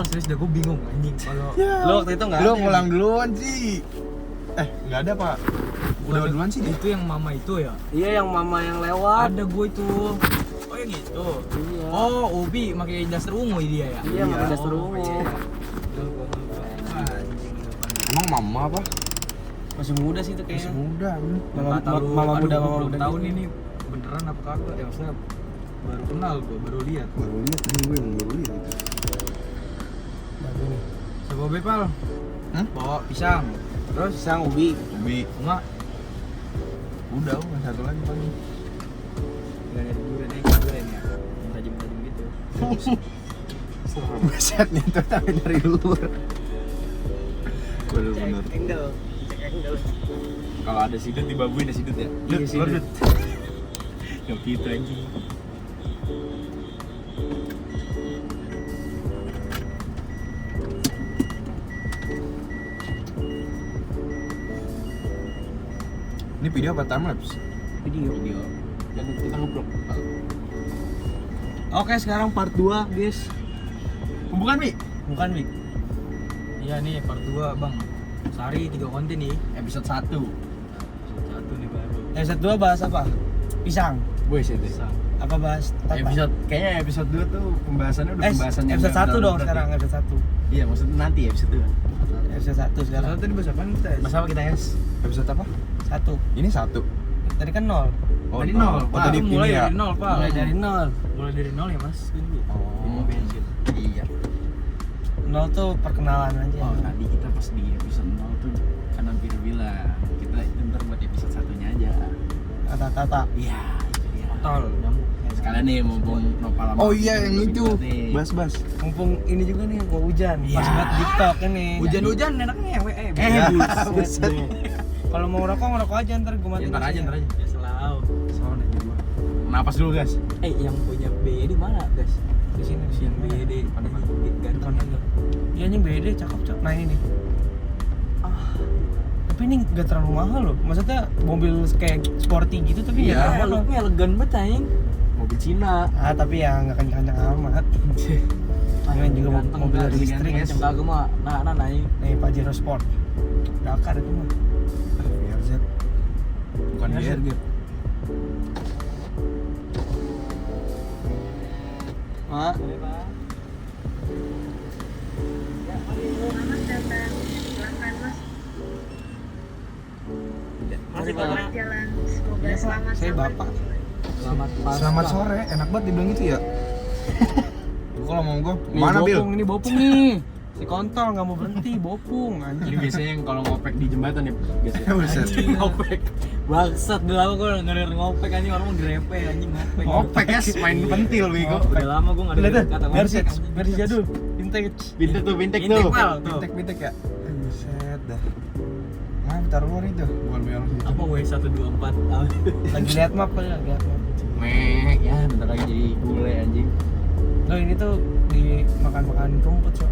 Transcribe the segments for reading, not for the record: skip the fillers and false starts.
serius dah gue bingung anjing kalau Lo waktu itu nggak Lu ada. ngulang duluan sih. Nggak ada Pak. Udah duluan sih dia. itu yang mama itu ya. Iya, yang mama yang lewat. Ada gue itu. Oh yang gitu. Iya. Oh Ubi pakai daster ungu dia ya. Iya, pakai daster ungu. Emang mama apa? Masih muda sih itu Masih kayaknya. muda. Mama muda tahun gitu. ini beneran apa kagak ya, maksudnya baru kenal gue, baru lihat. Baru lihat tadi gue emang baru lihat itu. Bagus nih. Coba Bepal. Hah? Bawa pisang. Terus Pisang ubi. Ubi. bunga. Udah, satu lagi paling. Enggak ada durian ya. Tajam-tajam gitu. Buset nih tuh tapi dari luar. Bener-bener. Angle. Cek angle. Kalau ada sidut dibabuin ada sidut ya. Iya, sidut. Gak gitu anjing. Ini video apa timelapse? Video. Dan kita ngobrol. Oke, sekarang part 2, guys. Bukan, Mi. Bukan, Wik. Iya nih part 2 Bang. Sehari 3 konten nih. Episode 1. Satu nih baru. Episode 2 bahas apa? Pisang. Wes itu. Pisang. Apa bahas? Kayaknya episode 2 tuh pembahasannya udah pembahasan yang episode 1 dong berarti. sekarang, episode 1. Iya, maksudnya nanti episode 2. Episode 1 sekarang. Satu tadi bahas apaan kita? Bahas apa kita, guys? Episode apa? 1. Ini 1. Tadi kan 0. Tadi nol. Oh, Pak. tadi Itu mulai ini ya. dari nol, Pak. Mulai dari 0. Mulai dari nol ya, Mas. Ini. Oh, bensin. iya. 0 tuh perkenalan aja. Oh, tadi kita pas di episode 0 tuh kan hampir bilang kita itu ntar buat episode satunya aja. Tata-tata. Iya, itu dia. Tol nyamuk. Sekalian nih mumpung Nopal sama Oh iya yang Bintang itu. nih. Bas. Mumpung ini juga nih mau hujan. Iya. Pas buat TikTok ini. Hujan-hujan enaknya WE. Buset. Kalau mau ngerokok aja ntar gue matiin. Ntar aja. Ya selalu. Soalnya gua. Napas dulu, guys. Yang punya BD mana, guys? Di sini. Yang BD Depan. depan itu. Iya anjing BD cakep. Nah ini nih. Tapi ini gak terlalu mahal loh. Maksudnya mobil kayak sporty gitu tapi Iya, gak mahal. looknya elegan banget anjing. Mobil Cina. Tapi ya gak kencang-kencang amat. Ini juga mobil listrik. Macam kagak mah. Nah anjing. Nih Pajero Sport. Dakar itu mah. BRZ. Bukan BRZ. BRZ. Mak. Selamat datang, silakan mas. Masih Selamat jalan, semoga Iya, Pak. selamat Saya sampai Bapak. tujuan. Selamat sore. Enak banget dibilang gitu ya. Gua kalau mau gua mana Bil? Ini bopung nih. Si kontol nggak mau berhenti, bopung Ini anjing. biasanya yang kalau ngopek di jembatan ya, biasanya. Buset. Ngopek. Bangsat udah lama gue ngedenger ngopek anjing, orang mau grepe anjing ngopek. Ngopek ya, main pentil bego. Udah lama gue enggak Lihat denger tuh, kata versi ngopek. anjing. versi jadul, vintage. Bintek tuh, bintek Intek, tuh. Pal, tuh. Bintek ya. Buset dah. Nah, taruh luar itu. Bukan BRZ itu. Apa W124? Lagi lihat map kali, lagi lihat map. Mek, ya bentar lagi jadi bule anjing. Loh ini tuh dimakan-makan rumput so.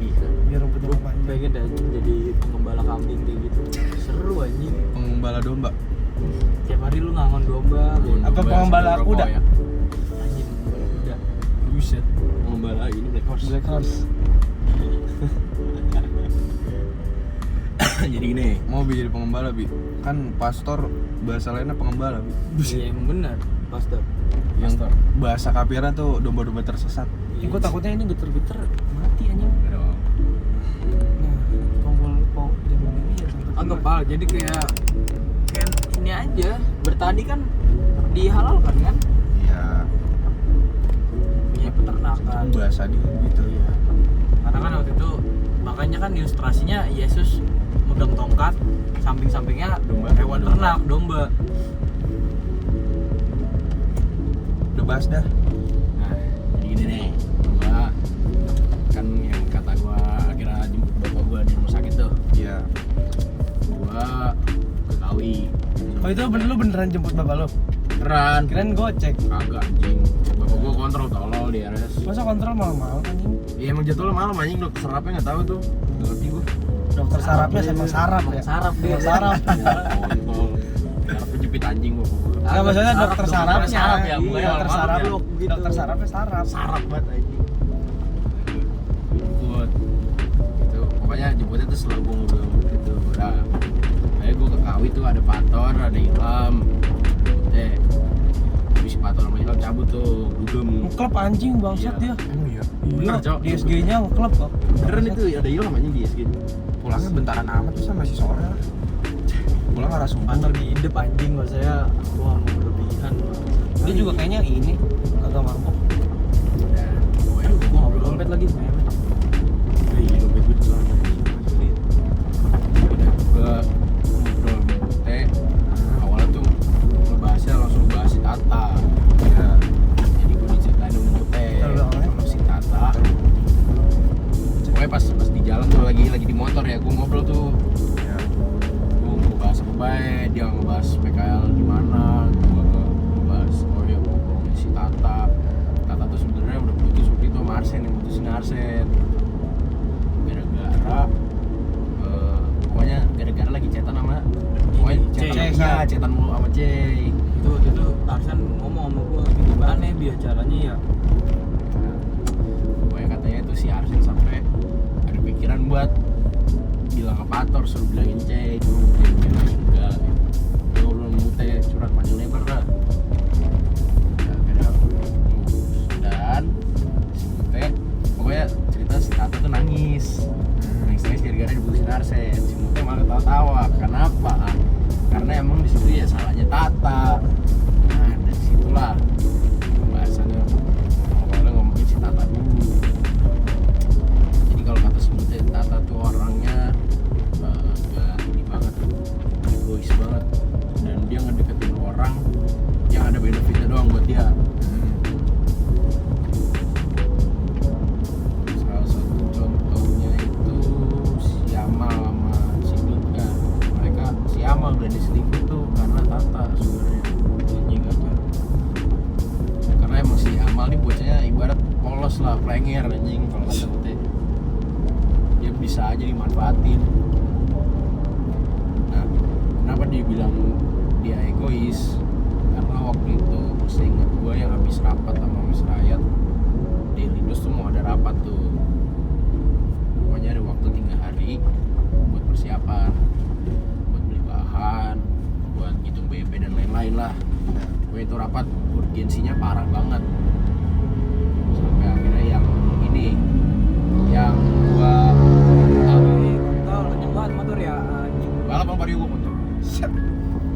Iya. Biar rumputnya Gue panjang. pengen dah jadi pengembala kambing kayak gitu. Seru anjing. Pengembala domba. Tiap hari lu ngangon domba, Apa pengembala kuda? Ya. anjing pengembala kuda. Buset. Pengembala ini Black Horse. Black Horse. Jadi gini. Mau Bi jadi pengembala Bi. Kan pastor bahasa lainnya pengembala Bi. Iya emang benar, pastor. Yang bahasa kapira tuh domba-domba tersesat. Gue takutnya ini geter-geter mati anjing. Aduh. Nah, tombol pau zaman ini ya sampai Anggap Pal, jadi kayak ini aja, bertani kan dihalalkan kan? Iya. Punya peternakan. Bahasa dia gitu ya. Karena kan waktu itu makanya kan ilustrasinya Yesus megang tongkat, samping-sampingnya hewan ternak, domba. Udah bahas dah. Nah, jadi gini nih. Gua kan yang kata gua akhirnya jemput bapak gua di rumah sakit tuh. Iya. Gua ke Kawi. Oh itu lu beneran jemput bapak lo? Beneran. Kirain gocek. Kagak anjing. Bapak gua kontrol tolol di RS. Masa kontrol malam-malam anjing? Iya emang jadwalnya malam anjing, dokter sarapnya enggak tahu tuh. Enggak ngerti gua. Dokter sarapnya sama sarap ya? Sarap dia. Sarap. Kontol. Sarap penjepit anjing gua. Nah, maksudnya dokter sarapnya. sarap ya, bukan Iya, dokter malam-malam sarap. ya. Dokter sarapnya sarap. Sarap banget anjing. Gua pokoknya jemputnya tuh setelah gue ngobrol gitu. Udah kayak gue ke Kawi tuh ada Pator, ada Ilham. Habis Pator sama Ilham cabut tuh dugem. Klub anjing bangsat Iya. dia. Emang iya. Bener, Cok. Di SG-nya klub kok. Beneran itu ada Ilham aja di SG. Pulangnya bentaran amat masa masih sore lah. Pulang arah subuh. Antar di indep anjing nggak saya gua mau berlebihan. Dia juga kayaknya ini agak mabuk. Udah, pokoknya gue Gua ngobrol dompet lagi. Iya, dompet gue disono. Udah, gue ngobrol sama awalnya tuh ngebahasnya langsung bahas si Tata. Ya. Jadi gue diceritain sama Mute sama si Tata. Pokoknya pas di jalan tuh lagi di motor ya, gue ngobrol tuh. Ya. Gue ngebahas apa baik, dia ngebahas PKL di mana, gue ngebahas ya ngomongin si Tata. Tata tuh sebenarnya udah putus waktu itu sama Arsen, yang putusin Arsen gara-gara pokoknya gara-gara lagi chatan sama pokoknya chatan mulu sama Jay. Itu Arsan ngomong sama gua gimana biar caranya ya. Pokoknya katanya itu si Arsen sampai ada pikiran buat bilang ke Pator suruh bilangin Jay, cuma Jay bilang enggak. Dia ngobrol mute surat panjang lebar lah. Dan si Mute pokoknya cerita si Tata tuh nangis gara-gara diputusin Arsen. Si Mute malah ketawa-tawa. Kenapa? Karena emang di situ ya salahnya Tata. Nah dari situlah pembahasannya awalnya ngomongin si Tata dulu. Jadi kalau kata si Mute, Tata tuh orangnya gak ini banget, egois banget, dan dia ngedeketin orang yang ada benefitnya doang buat dia. Salah satu contohnya itu si Amal sama si Mika. Mereka si Amal udah diselingkuh tuh karena Tata sebenarnya. Anjing apa? Karena emang si Amal nih bocahnya ibarat polos lah, plenger anjing kalau kata Mute. Dia bisa aja dimanfaatin. Nah, kenapa dia bilang dia egois? Karena waktu itu seingat gue yang habis rapat sama Mas Rayat di Lindos tuh mau ada rapat tuh. Pokoknya ada waktu 3 hari buat persiapan, buat beli bahan, buat ngitung BEP dan lain-lain lah. Pokoknya itu rapat urgensinya parah banget. Sampai akhirnya yang ini, yang gua Kontol kenceng banget motor ya anjing. balap sama Vario gua motor.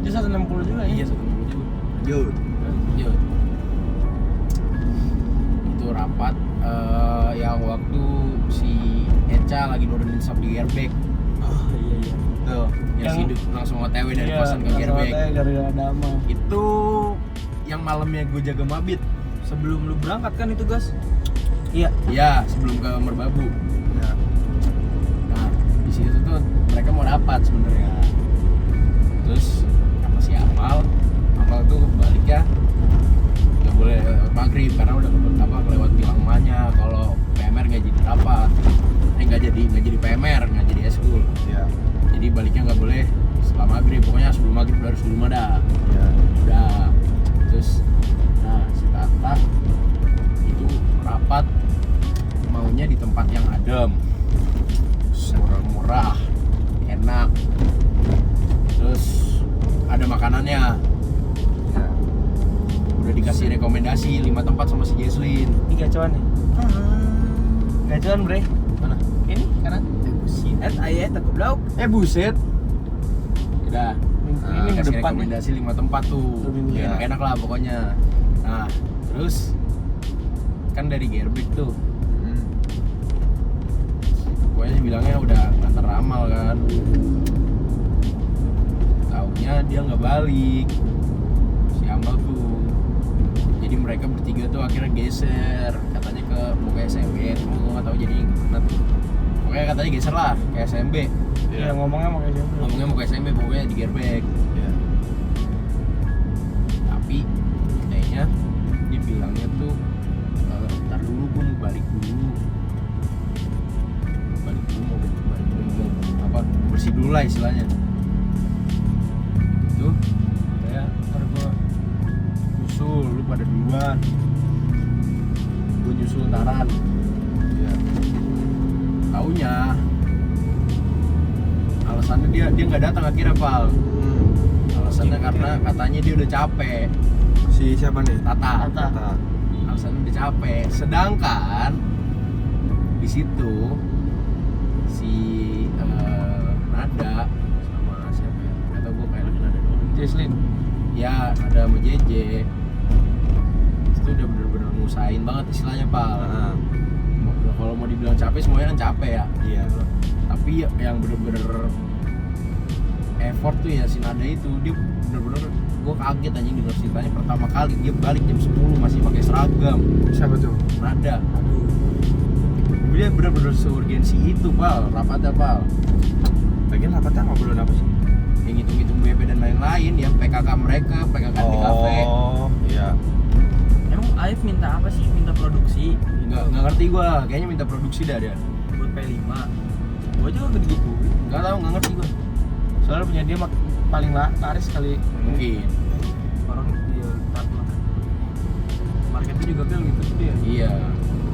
Dia 160 juga ya. Iya, 160 juga. Yuk. Iya. Itu rapat yang waktu si Eca lagi nurunin sub di airbag. Oh iya. Tuh, yang si Duk langsung OTW dari kosan ke airbag. Gara-gara Dama. Itu yang malamnya gue jaga mabit. Sebelum lu berangkat kan itu gas. Iya. Ya, sebelum ke Merbabu. Ya. Nah, di situ tuh mereka mau rapat sebenarnya. Terus sama si Amal tuh baliknya nggak boleh maghrib karena udah kelewat bilang emaknya kalau PMR nggak jadi rapat. Nggak jadi PMR, nggak jadi eskul. Ya. Jadi baliknya nggak boleh setelah maghrib, pokoknya sebelum maghrib harus di rumah dah. Ya. Udah. Terus nah si Tata itu rapat maunya di tempat yang adem, murah, enak, terus ada makanannya. Ya. Udah dikasih rekomendasi 5 tempat sama si Jesslyn. Ini gacuan nih. Gacuan, Bre. Mana? Ini kanan. Ayat goblok. Buset. Udah. Ini ke kasih depan nih. rekomendasi 5 tempat tuh. Lebih Ya, enak-enak lah pokoknya. Nah, terus kan dari Gerbik tuh. Pokoknya bilangnya udah nganter Amal kan. Taunya dia nggak balik. Si Amal tuh. Jadi mereka bertiga tuh akhirnya geser, katanya mau ke SMB, cuma gue nggak tahu jadi nanti. Pokoknya katanya geser lah ke SMB. Iya, ngomongnya mau kayak gitu. Ngomongnya mau ke SMB, pokoknya di Gerbek. Ya. Tapi kayaknya dia bilangnya tuh ntar dulu gue mau balik dulu mau bersih dulu lah istilahnya. Itu kayak ntar gue nyusul, lu pada duluan, gue nyusul ntaran. Ya. Taunya alasannya dia nggak datang akhirnya Pal. Alasannya karena katanya dia udah capek. Si siapa nih? Tata. Tata. Alasannya udah capek. Sedangkan di situ si Nada sama siapa ya? Nggak tahu gue kayak Nada doang. Jesslyn. Ya ada sama JJ. Itu udah bener-bener ngusahain banget istilahnya Pal. Kalau mau dibilang capek semuanya kan capek ya. Iya. Tapi yang bener-bener effort tuh ya si Nada itu, dia bener-bener gue kaget anjing denger ceritanya pertama kali dia balik jam 10 masih pakai seragam. Siapa tuh? Nada. Dia bener-bener seurgensi itu Pal, rapatnya Pal. Lagian rapatnya ngobrolin apa sih? Yang ngitung-ngitung BP dan lain-lain ya, PKK mereka, PKK di kafe. Oh, iya. Emang Aif minta apa sih? Minta produksi? Nggak ngerti gue, kayaknya minta produksi dah dia. Buat P5. Gua juga gak digituin. Nggak tahu, nggak ngerti gue. Soalnya punya dia paling laris kali. Mungkin. Orang dia tat lah. Marketnya juga kan gitu dia. Iya.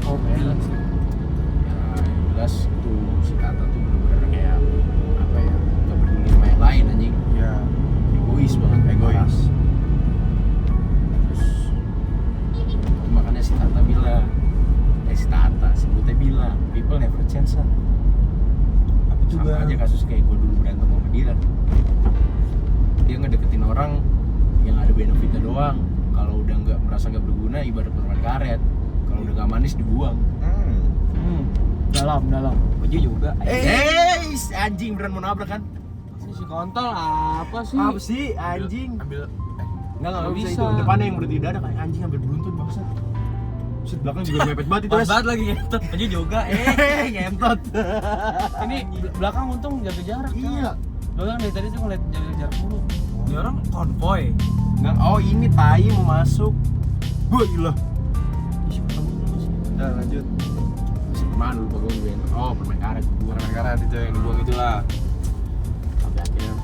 Kopi. Ya yang jelas tuh si Tata tuh bener-bener kayak apa ya, gak peduli sama yang lain anjing. Iya. Egois banget, egois. Terus makanya si Tata bilang, si Tata, si Bute bilang, people never change lah. Apa juga? Sama aja kasus kayak gue dulu berantem sama dia. Dia ngedeketin orang yang ada benefitnya doang. Kalau udah nggak merasa nggak berguna, ibarat permen karet. Kalau udah nggak manis dibuang. Dalam. Baju juga. Si anjing beneran mau nabrak kan? Si kontol apa sih? Apa sih anjing? Ambil Nggak bisa bisa. itu. Depannya yang berhenti dada kayak anjing hampir beruntun bangsat. Set belakang juga mepet banget itu. pas banget lagi ngentot. Baju juga. Ngentot. Ini belakang untung jaga jarak. Iya. Lo kan dari tadi tuh ngeliat jaga jarak mulu. Ini orang konvoy. Nggak, oh ini tai mau masuk. Wah gila. Udah lanjut. Si permen lupa gue. Oh permen karet. Permen karet itu yang dibuang itulah. Sampai akhirnya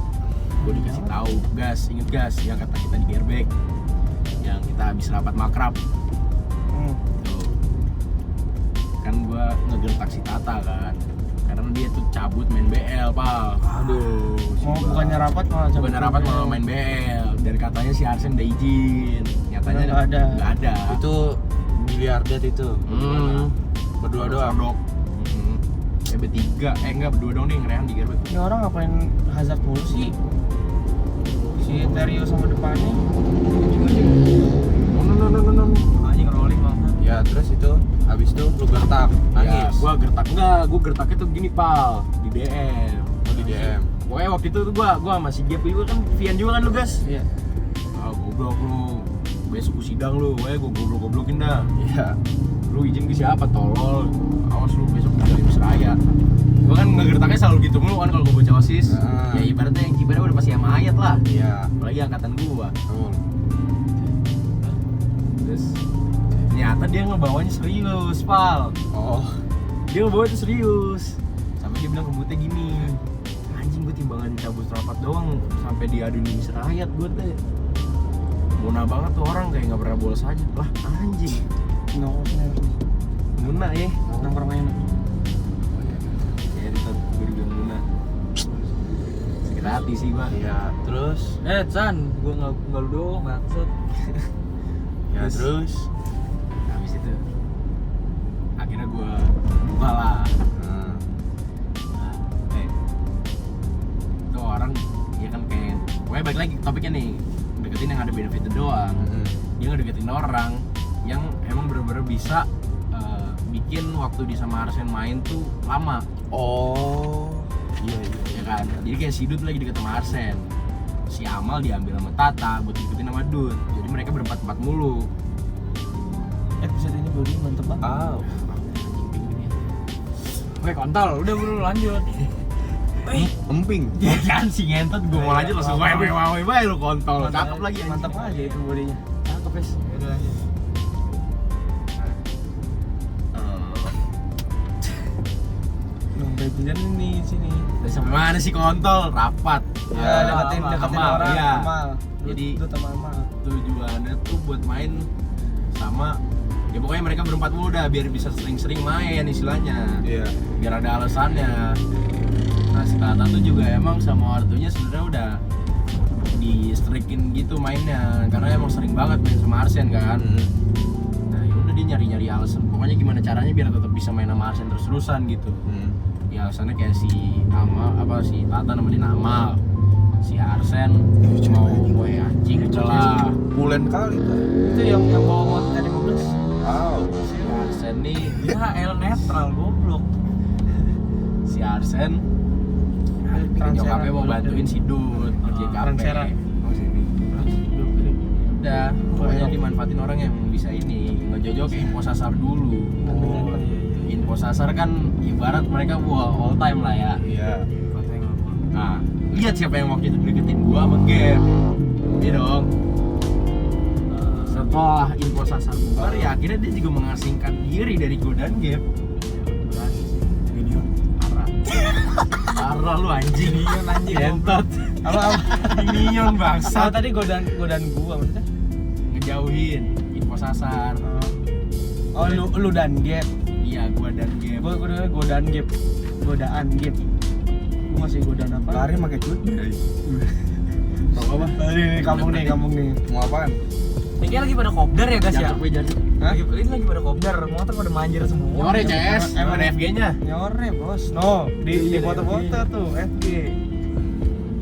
gue dikasih tahu, gas, inget gas yang kata kita di airbag, yang kita habis rapat makrab. Tuh. Kan gue ngegertak si Tata kan, karena dia tuh cabut main BL Pal. Aduh. Mau bukannya rapat malah cabut. Bukan rapat malah main BL. Dan katanya si Arsen udah izin, nyatanya Nggak ada. Nggak ada. Itu biliardet itu. Berdua doang. Sodok. Bertiga, enggak berdua doang deh ngerehan di airbag. Ini orang ngapain hazard mulu sih? Si Terio sama depannya. No. Anjing rolling banget. Ya terus itu habis itu lu gertak Ya, nangis. gua gertaknya tuh gini Pal, di DM. Di DM. Pokoknya waktu itu tuh gua sama si Gap juga kan, Vian juga kan lu gas. Iya. Ah goblok lu, besok gua sidang lu, pokoknya gua goblok-goblokin dah. Iya. Lu izin ke siapa tolol, awas lu besok dari Mesraya. Gua kan ngegertaknya selalu gitu mulu kan kalau gua bocah OSIS. Ya ibaratnya udah pasti sama ayat lah. Iya. Apalagi angkatan gua. Betul. Terus ternyata dia ngebawanya serius, Pal. Oh. Dia ngebawa itu serius. Sampai dia bilang ke Bute gini, anjing gue timbangan cabut rapat doang sampai diadu di Mesrayat gue teh. Muna banget tuh orang kayak nggak pernah bolos aja. Lah anjing. Muna ya. Nongkrong enak. Ya itu gue dibilang Muna. Sakit hati sih gua. Iya. Terus. San, gua nggak lu doang maksud. Ya terus. Habis itu akhirnya gue buka lah. Itu orang ya kan kayak, pokoknya balik lagi topiknya nih, deketin yang ada benefitnya doang. Dia ngedeketin orang yang emang bener-bener bisa bikin waktu di sama Arsen main tuh lama. Oh. Iya. Ya kan, jadi kayak si Dut lagi deket sama Arsen, si Amal diambil sama Tata buat deketin sama Dut, jadi mereka berempat-empat mulu. Episode ini baru mantep banget. Oh. Oke, kontol, udah buru lanjut. Emping. Ya kan si ngentot gue mau lanjut langsung wewe bae lu kontol. Cakep lagi anjing. Mantap aja itu bodinya. Cakep, Pes. Udah lanjut. Nungguin nih sini. Dari sampai mana sih kontol? Rapat. Ya, deketin Amal, orang. iya. Amal. Jadi Dut sama Amal. tujuannya tuh buat main sama Ya pokoknya mereka berempat mulu dah biar bisa sering-sering main istilahnya. Iya. Biar ada alasannya. Nah si Tata tuh juga emang sama ortunya sebenarnya udah di strikin gitu mainnya karena emang sering banget main sama Arsen kan. Nah yaudah dia nyari-nyari alasan pokoknya gimana caranya biar tetap bisa main sama Arsen terus-terusan gitu. Ya alasannya kayak si Tata nemenin Amal, si Arsen mau gue anjing celah. Bulan kali tuh. Itu yang bawa motor dari mobil. Wow. Si Arsen nih Dia HL netral goblok. si Arsen nyokapnya mau bantuin si Dut ngerjain KP. Transeran. Oh sini. Udah, pokoknya dimanfaatin orang yang bisa ini ngejojok info sasar dulu. Oh, iya. Info sasar kan ibarat mereka all time lah ya. Iya. Nah, lihat siapa yang waktu itu deketin gua sama Gap. Iya dong. Setelah info sasar bubar ya akhirnya dia juga mengasingkan diri dari gua dan Gap. Parah lu anjing. Minion anjing Gentot. Apa? Minion bangsa. Tadi godaan gua maksudnya. Ngejauhin info sasar. Oh, lu dan Gap. Iya, gua dan Gap. Gua godaan Gap. Godaan Gap. Gua masih godaan apa? Lari pakai cut. Tahu apa? Ini kampung nih. Mau apaan? Ini kayak lagi pada kopdar ya guys ya. Jatuh gue jadi. Hah? Ini lagi pada kopdar, motor pada manjir semua. Nyore CS, emang FG-nya. Nyore, Bos. No, di foto-foto tuh FG.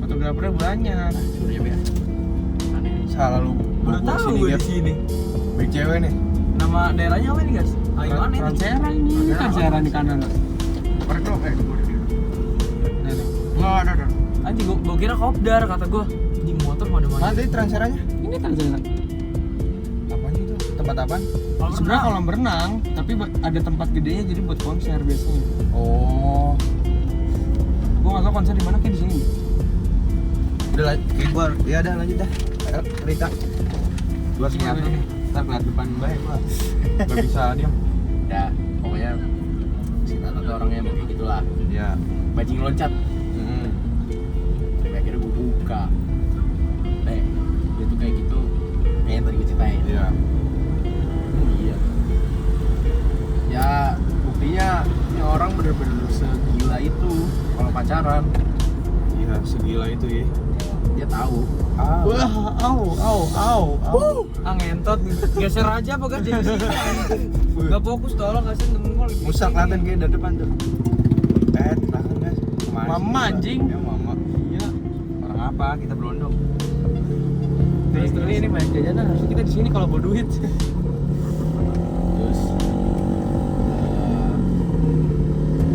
Fotografernya banyak. Surya ya. Aneh. Salah lu. Baru Gua tahu gue Gap. di sini. Baik cewek nih. Nama daerahnya apa nih guys? Ayo aneh. Transera ini, Transera di kanan. Korek dong, Nah, ada. Anjing gua kira kopdar kata gua. Anjing motor pada manjir. Nanti transerannya ini Transera. apaan itu? Tempat apaan? Sebenarnya kolam berenang, tapi ada tempat gedenya jadi buat konser biasanya. Oh. Gua nggak tahu konser di mana kayak di sini. Udah ya udah lanjut dah. Ayo, Rita. Gua siap nih. Ntar ngeliat depan baik gua. Gak bisa diam. Ya, pokoknya si Tata tuh orangnya emang kayak gitulah. Ya. Bajing loncat. Tapi akhirnya gue buka. Dia tuh kayak gitu. Kayak yang tadi gue ceritain. Iya. Iya. Ya, buktinya ini orang bener-bener segila itu kalau pacaran. Iya, segila itu ya. Dia tahu. Wah, au. Ah ngentot. Geser aja apa guys jadi sini anjing. Gak fokus tolong kasihan temen gua lagi. Musak kelihatan kayak dari depan tuh. Tahan guys. Mama, anjing. Ya mama. Iya. Orang apa? Kita berondong. Terus ini banyak jajanan, harusnya kita di sini kalau bawa duit. Terus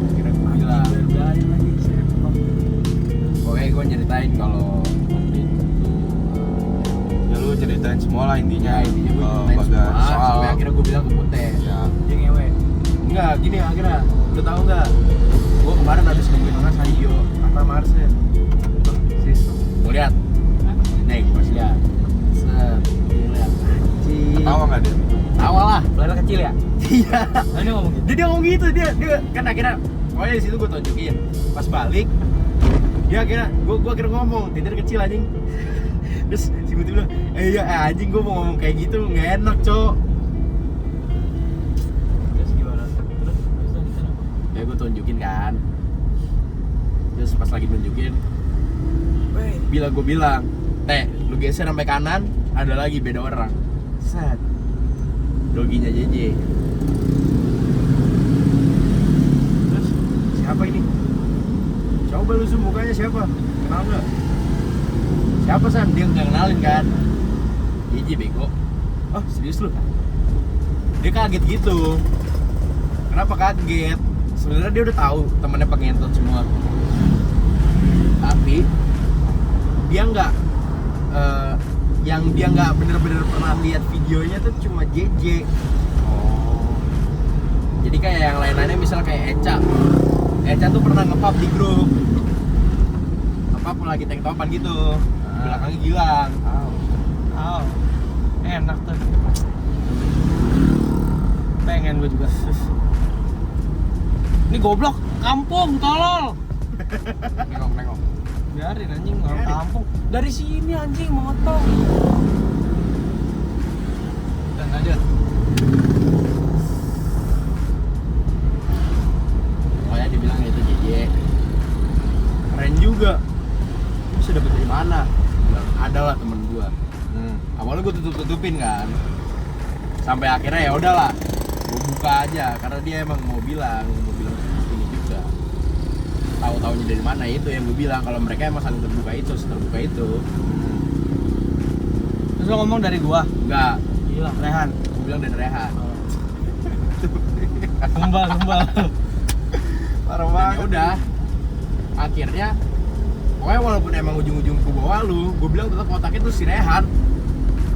akhirnya gue bilang, pokoknya gue nyeritain kalau waktu itu Ya lu ceritain semua lah intinya. intinya gue Oh, ceritain semua bagas soal. sampai akhirnya gue bilang ke Putih. Ya. Dia ngewe. Enggak, gini akhirnya lu tahu nggak? Gue kemarin habis nemuin orang Sayo kata Marsen. Sis, mau lihat? Nih, gue kasih lihat. Set, dia lihat. Anjing. Ketawa nggak dia? Tawa lah. Pelera kecil ya? Iya. Nah, dia ngomong gitu. Dia ngomong gitu, dia kan akhirnya pokoknya di situ gue tunjukin. Pas balik, dia akhirnya gue akhirnya ngomong tinder kecil anjing. Terus si Putih bilang, iya anjing gue mau ngomong kayak gitu nggak enak cok. Terus gimana? Terus kita apa? Ya gue tunjukin kan. Terus pas lagi nunjukin, gue bilang, Teh, lu geser sampai kanan, ada lagi beda orang. Set. Doginya JJ. Terus siapa ini? Coba lu zoom mukanya siapa? Kenal nggak? Siapa San? Dia nggak kenalin kan? JJ bego. Oh serius lu? Dia kaget gitu. Kenapa kaget? Sebenarnya dia udah tahu temannya pengentot semua. Tapi dia nggak yang dia nggak bener-bener pernah lihat videonya tuh cuma JJ. Oh. Jadi kayak yang lain-lainnya misalnya kayak Eca tuh pernah nge-pub di grup. Nge-pub lagi tank topan gitu. Di belakangnya Gilang. Au. Enak tuh. Pengen gue juga. Ini goblok, kampung, tolol. Nengok. Biarin anjing, orang kampung. Dari sini anjing motong. Dan lanjut. juga. Bisa dapet dari mana? Bilang, ada lah temen gua. Awalnya gua tutupin kan. Sampai akhirnya ya udahlah, gua buka aja karena dia emang mau bilang ini juga. Tahu-taunya dari mana itu yang gua bilang kalau mereka emang saling terbuka itu. Terus lo ngomong dari gua, Enggak, Gila. Rehan. gua bilang dari Rehan. Kembal. Parah Dan banget. ya udah, akhirnya pokoknya walaupun emang ujung-ujung ke bawah lu, gue bilang tetap otaknya tuh si Rehan.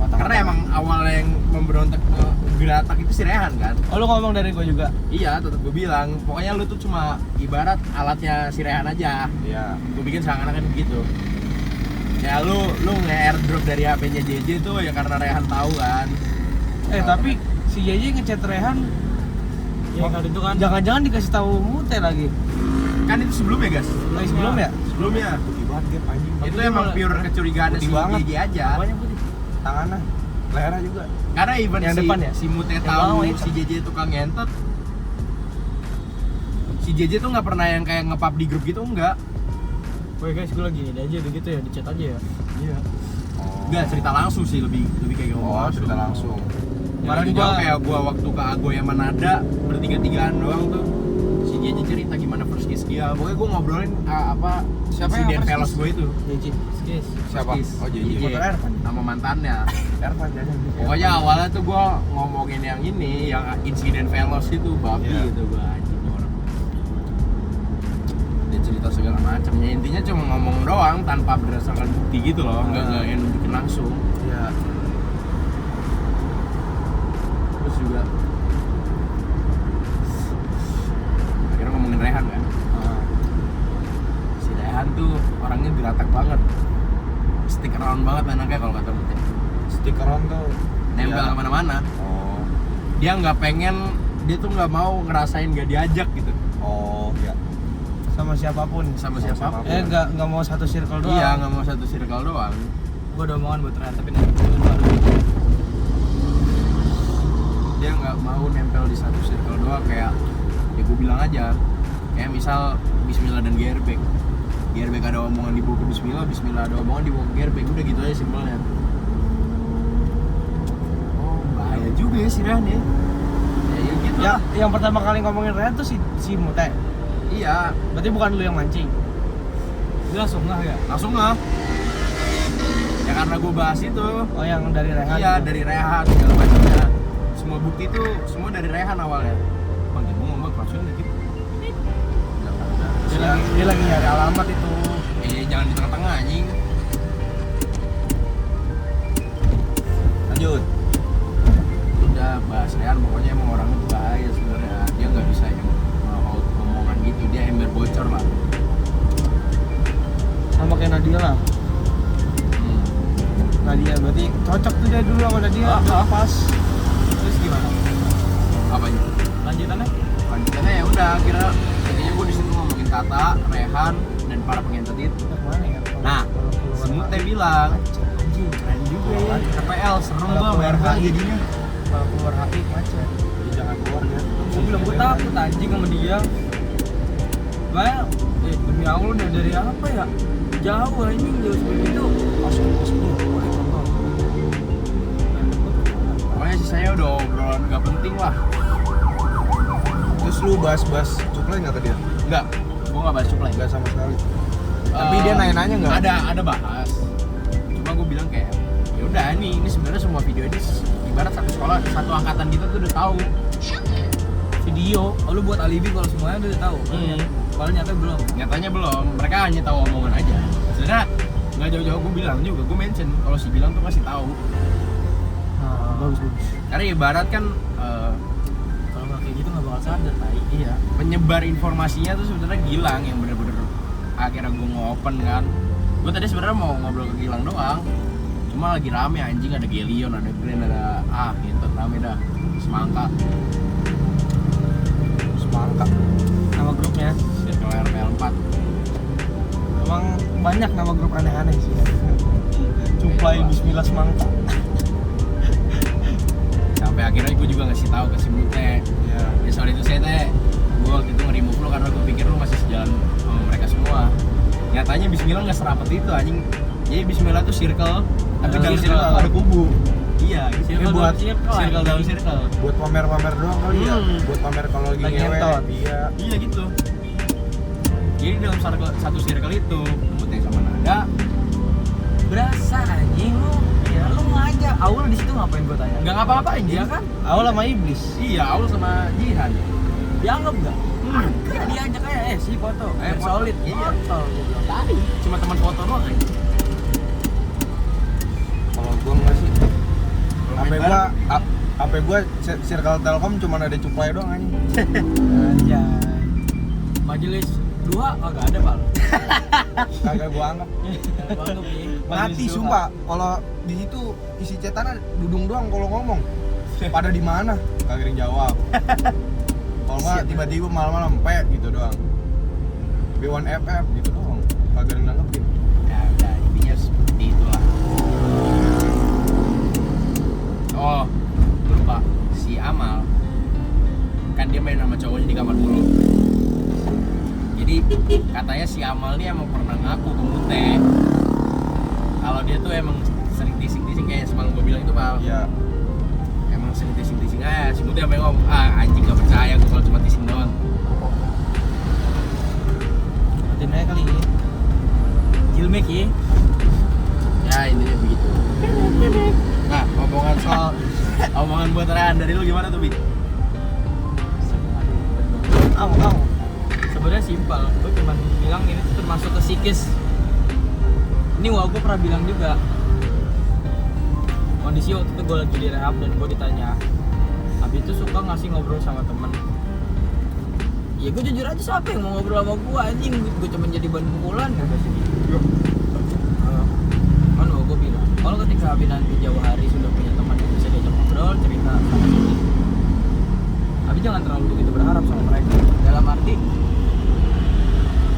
Karena emang awalnya yang memberontak ke Geratak itu si Rehan kan. Oh lu ngomong dari gua juga. Iya, tetap gue bilang pokoknya lu tuh cuma ibarat alatnya si Rehan aja. Iya. Gue bikin seakan-akan begitu. Ya lu nge-airdrop dari HP-nya JJ tuh ya karena Rehan tahu kan. Tapi si JJ ngechat Rehan. Ya kalau itu kan Jangan-jangan dikasih tahu Mute lagi. Kan itu sebelumnya, guys. Lagi sebelum ya? Sebelumnya. Putih banget Gap, anjing. Itu emang pure kecurigaan Putih si banget. JJ aja. apanya putih? Tangannya, lehernya juga. Karena even Yang si, depan ya? si Mute Yang tahu bawah itu. si JJ tukang ngentot. Si JJ tuh nggak pernah yang kayak nge-pub di grup gitu, enggak. Woi guys, gue lagi ini aja begitu ya, di chat aja ya. Iya. Oh. Enggak, cerita langsung sih lebih kayak gitu. Oh, cerita langsung. Kemarin Kemarin gua gua- kayak gua waktu ke Agoy sama Nada bertiga-tigaan doang tuh. Si JJ cerita gimana first kiss dia. Pokoknya gua ngobrolin Siapa si yang Dan first Velos kiss? gua itu. JJ, skis. Siapa? First kiss. Oh, JJ. JJ. Motor Ervan. Sama mantannya. Ervan jajan. Pokoknya awalnya tuh gua ngomongin yang ini, yang insiden Velos itu babi Iya. gitu gua anjing orang. Dia cerita segala macamnya, intinya cuma ngomong doang tanpa berdasarkan bukti gitu loh, enggak yang nunjukin langsung. Iya. Terus juga akhirnya ngomongin Rehan kan. Si Rehan tuh orangnya geratak banget, stick around banget anaknya kalau kata Mute. Stikeran tuh. Nempel Iya. kemana-mana. Oh. Dia nggak pengen, dia tuh nggak mau ngerasain gak diajak gitu Oh, iya. Sama siapapun. sama siapapun. Nggak mau satu circle doang. Iya, nggak mau satu circle doang. Gue ada omongan buat Ren, tapi nanti dulu baru. Dia nggak mau nempel di satu circle doang, kayak ya gue bilang aja kayak misal Bismillah dan Gearbek ada omongan dibawa ke Bismillah ada omongan dibawa ke Gearbek, udah gitu aja simpelnya. Oh bahaya juga ya si Rehan ya. Ya gitu Ya, lah. yang pertama kali ngomongin Rehan tuh si Mute. Iya, Berarti bukan lu yang mancing. Dia langsung nggak ya? langsung nggak ya karena gue bahas itu. Oh, yang dari Rehan. Iya, dari Rehan segala macamnya. Semua bukti itu semua dari Rehan awalnya. Bang, gue ngomong keracunan dikit. Dia lagi nyari alamat itu. Jangan di tengah-tengah anjing. Lanjut. Udah bahas Rehan, pokoknya emang orangnya bahaya sebenarnya. Dia nggak bisa yang mau omongan gitu, dia ember bocor lah. Sama kayak Nadia lah. Nadia berarti cocok tuh dia dulu sama Nadia. Pas. Terus gimana? Apanya? Lanjutannya? Lanjutannya ya udah, akhirnya intinya gue di situ ngomongin Tata, Rehan, dan para pengentot itu. Kemana ya? Nah, semua teh bilang, anjing keren juga ya, KPL serem Kalau banget keluar WRH HI. jadinya. Kalau keluar HI macet. Jangan keluar ya. Gue bilang gue takut anjing sama dia. Makanya, demi Allah udah dari apa ya? Jauh anjing, jauh seperti itu. Langsung Pokoknya sih saya udah obrolan gak penting lah. Terus lu bahas-bahas cuplay nggak ke dia? Enggak, gue gak bahas cuplay. Nggak sama sekali. Tapi dia nanya-nanya nggak? Ada bahas. Cuma gue bilang kayak, ya udah ini sebenarnya semua video ini ibarat satu sekolah, satu angkatan kita tuh udah tahu. video. Oh, lu buat alibi kalau semuanya udah tahu. Kalau nyata belum. Nyatanya belum, mereka hanya tahu omongan aja. Sebenarnya nggak jauh-jauh gue bilang juga, gue mention kalau si bilang tuh kasih tahu. Bagus. Karena ibarat kan Kalau nggak kayak gitu nggak bakal sadar, tai. iya, penyebar informasinya tuh sebenarnya Gilang yang bener-bener akhirnya gue ngopen kan. Gue tadi sebenarnya mau ngobrol ke Gilang doang, cuma lagi rame anjing, ada Gelion, ada Glenn, ada gitu rame dah, semangka Nama grupnya. Circle RPL 4. Emang banyak nama grup aneh-aneh sih. Cuplay Bismillah Semangka. Sampai akhirnya gue juga ngasih tahu ke si Mute. Ya soal itu saya gue waktu itu nge-remove lo karena gue pikir lo masih sejalan sama mereka semua. Nyatanya Bismillah nggak serapat itu anjing. Jadi Bismillah tuh circle, tapi dalam circle. circle ada kubu. Iya, Circle buat dalam circle, circle dalam anjing. circle. Buat pamer-pamer doang kali ya. Hmm. Buat pamer kalau lagi Lagi ngewe. ngentot. Iya. Iya gitu. Jadi dalam satu circle itu, putih sama nada, Berasa anjing lu. Ya lu ngajak. Awal di situ ngapain gua tanya? nggak ngapa-ngapain Iya dia kan? Awal sama iblis. Iya, Aul sama Jihan. Dianggap enggak? Kayak diajak aja si foto. Foto. Solid. Iya. Foto. Tadi cuma teman foto doang aja. Kalau gua enggak sih. HP gua circle Telkom cuma ada cuplay doang anjing. Anjay. Majelis 2 agak ada, Pak. Kagak gua anggap. Banget nih. Mati sumpah. Kalau di situ isi cetannya dudung doang kalau ngomong. Pada di mana? Kagak ada yang jawab. Kalau nggak tiba-tiba malam-malam gitu doang. B1FF gitu doang. Kagak ada yang nanggepin. Ya udah, intinya seperti itulah. Oh, lupa. Si Amal kan dia main sama cowoknya di kamar dulu. Jadi katanya si Amal nih emang pernah ngaku ke Mute kalau dia tuh emang sering tising-tising kayak semalam gue bilang itu, Pal. Iya. Emang sering tising-tising aja. Si Mute sampai ngomong, anjing gak percaya gue kalau cuma tising doang. Matiin aja kali ini. Jilmek ya. Ya intinya begitu. Nah, omongan buat Rehan dari lu gimana tuh, Bi? Kamu. Sebenarnya simpel, gue cuma bilang ini tuh termasuk ke psikis. Ini gue pernah bilang juga. Kondisi waktu itu gue lagi di rehab dan gue ditanya, Abi itu suka nggak sih ngobrol sama temen? Ya gue jujur aja, siapa yang mau ngobrol sama gue anjing, gue cuma jadi bahan pukulan kata sih. Kan gue bilang, kalau ketika Abi nanti jauh hari sudah punya teman yang bisa diajak ngobrol, cerita sama sini, Abi jangan terlalu begitu berharap sama mereka. Dalam arti,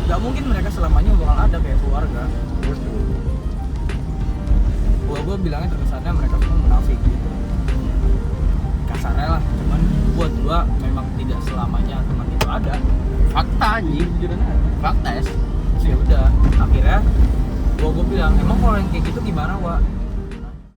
gak mungkin mereka selamanya bakal ada kayak keluarga. Gue bilangnya terkesannya mereka semua munafik gitu, kasarnya lah. Cuman buat gue memang tidak selamanya teman itu ada. Fakta anjing. Jujuran aja. Fakta ya. Ya udah, akhirnya gue bilang, emang kalau yang kayak gitu gimana, Wak?